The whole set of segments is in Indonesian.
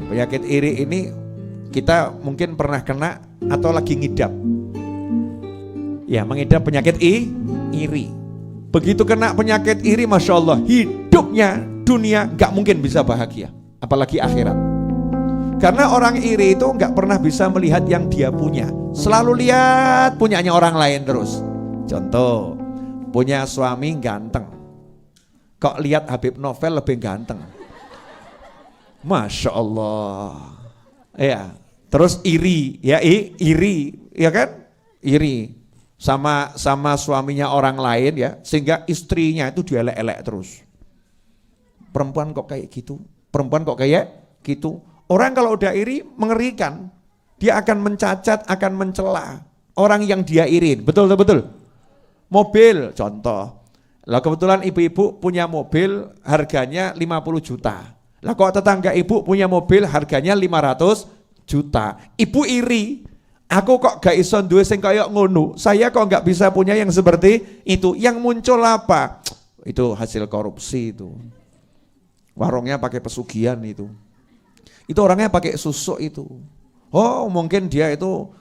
Penyakit iri ini kita mungkin pernah kena atau lagi ngidap. Ya, mengidap penyakit iri. Begitu kena penyakit iri, Masya Allah, hidupnya dunia gak mungkin bisa bahagia, apalagi akhirat. Karena orang iri itu gak pernah bisa melihat yang dia punya, selalu lihat punyanya orang lain terus. Contoh, punya suami ganteng, kok lihat Habib Novel lebih ganteng. Masya Allah. Ya, terus iri, ya iri, ya kan? Iri sama suaminya orang lain ya, sehingga istrinya itu dielek-elek terus. Perempuan kok kayak gitu? Perempuan kok kayak gitu? Orang kalau udah iri mengerikan. Dia akan mencacat, akan mencela orang yang dia iri. Betul. Mobil contoh. Lah kebetulan ibu-ibu punya mobil harganya 50 juta. Lah kok tetangga ibu punya mobil harganya 500 juta. Ibu iri. Aku kok gak iso duwe sing kaya ngono. Saya kok gak bisa punya yang seperti itu. Yang muncul apa? Itu hasil korupsi itu. Warungnya pakai pesugihan itu. Itu orangnya pakai susuk itu. Oh, mungkin dia itu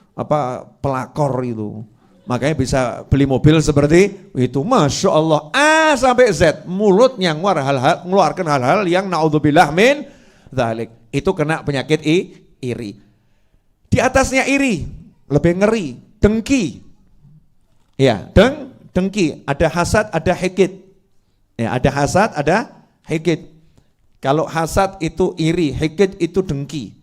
pelakor itu. Makanya bisa beli mobil seperti itu. Masya Allah, A sampai Z, mulutnya ngeluarkan hal-hal yang naudzubillah min dzalik. Itu kena penyakit iri. Di atasnya iri, lebih ngeri, dengki. Ya, dengki, ada hasad, ada hikid. Ya, ada hasad, ada hikid. Kalau hasad itu iri, hikid itu dengki.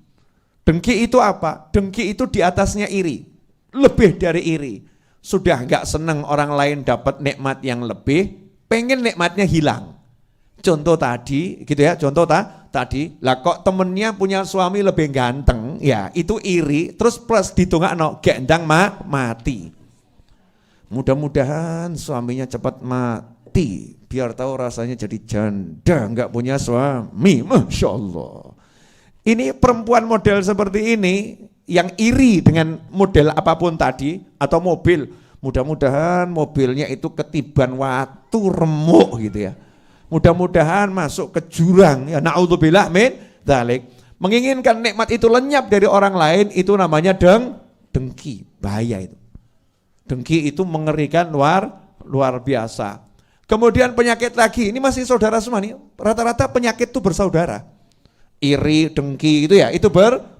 Dengki itu apa? Dengki itu di atasnya iri, lebih dari iri. Sudah enggak senang orang lain dapat nikmat yang lebih, pengen nikmatnya hilang. Contoh tadi, gitu ya, contoh tadi, lah kok temennya punya suami lebih ganteng, ya itu iri, terus plus ditungakno gendang mati. Mudah-mudahan suaminya cepat mati, biar tahu rasanya jadi janda, enggak punya suami, Masya Allah. Ini perempuan model seperti ini, yang iri dengan model apapun tadi atau mobil, mudah-mudahan mobilnya itu ketiban watu remuk gitu ya, mudah-mudahan masuk ke jurang ya, naudzubillah min dzalik. Menginginkan nikmat itu lenyap dari orang lain, itu namanya dengki, bahaya itu. Dengki itu mengerikan luar biasa. Kemudian penyakit lagi, ini masih saudara semua nih, rata-rata penyakit itu bersaudara. Iri, dengki itu ya, itu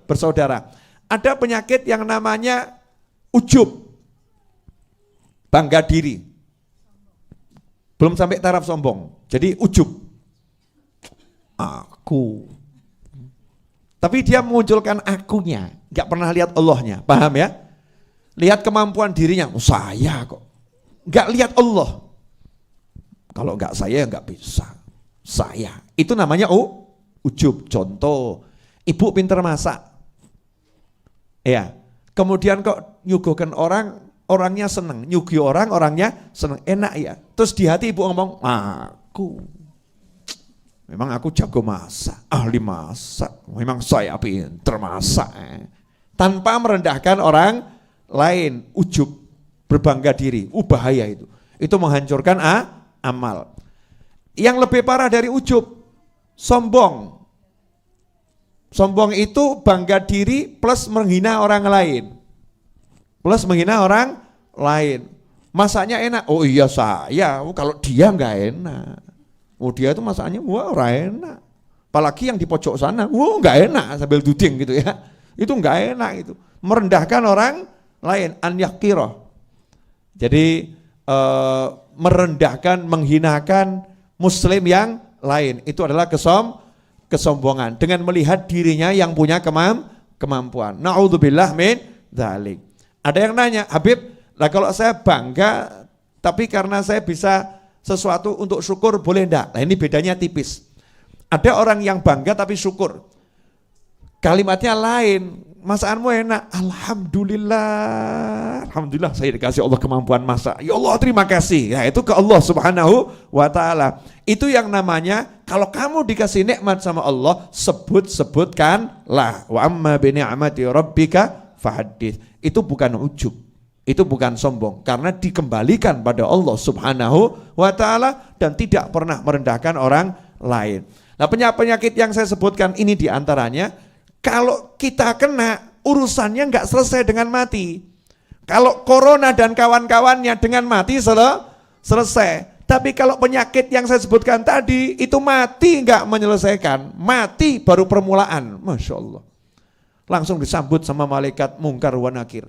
bersaudara. Ada penyakit yang namanya ujub, bangga diri, belum sampai taraf sombong, jadi ujub, aku. Tapi dia memunculkan akunya, gak pernah lihat Allahnya, paham ya? Lihat kemampuan dirinya, saya kok, gak lihat Allah. Kalau gak saya gak bisa, saya. Itu namanya ujub. Contoh, ibu pinter masak. Ya, kemudian kok nyuguhkan orang, orangnya seneng, nyugi orang, orangnya seneng, enak ya. Terus di hati ibu ngomong, memang aku jago masak, ahli masak, memang saya pinter masak. Tanpa merendahkan orang lain, ujub, berbangga diri, bahaya itu. Itu menghancurkan amal. Yang lebih parah dari ujub, sombong. Sombong itu bangga diri plus menghina orang lain. Plus menghina orang lain. Masaknya enak, oh iya saya, kalau dia enggak enak. Oh dia itu masaknya, wah ora enak. Apalagi yang di pojok sana, wah enggak enak sambil duding gitu ya. Itu enggak enak itu. Merendahkan orang lain, an yakirah. Jadi merendahkan, menghinakan muslim yang lain. Itu adalah kesombongan dengan melihat dirinya yang punya kemampuan. Naudzubillah min dzalik. Ada yang nanya, Habib, lah kalau saya bangga tapi karena saya bisa sesuatu untuk syukur boleh enggak? Nah ini bedanya tipis. Ada orang yang bangga tapi syukur. Kalimatnya lain, masakanmu enak, alhamdulillah, alhamdulillah saya dikasih Allah kemampuan masak, ya Allah terima kasih, ya itu ke Allah subhanahu wa ta'ala. Itu yang namanya, kalau kamu dikasih nikmat sama Allah, sebut-sebutkanlah, wa amma bi ni'mati rabbika fahaddits. Itu bukan ujub, Itu bukan sombong, karena dikembalikan pada Allah Subhanahu wa ta'ala dan tidak pernah merendahkan orang lain. Nah, penyakit yang saya sebutkan ini diantaranya, kalau kita kena, urusannya nggak selesai dengan mati. Kalau corona dan kawan-kawannya dengan mati selesai. Tapi kalau penyakit yang saya sebutkan tadi, itu mati nggak menyelesaikan, mati baru permulaan. Masya Allah. Langsung disambut sama malaikat mungkar wa nakir.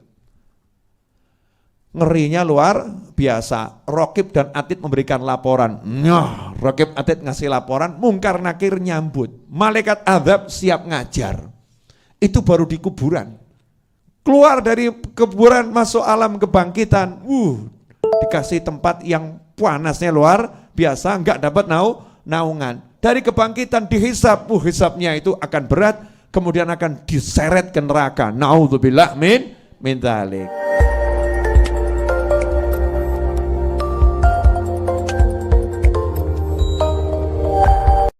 Ngerinya luar biasa. Raqib dan Atid memberikan laporan. Raqib Atid ngasih laporan, mungkar nakir nyambut. Malaikat azab siap ngajar. Itu baru di kuburan. Keluar dari kuburan masuk alam kebangkitan. Dikasih tempat yang panasnya luar biasa, enggak dapat naungan. Dari kebangkitan dihisab, hisabnya itu akan berat, kemudian akan diseret ke neraka. Naudzubillah min dzalik.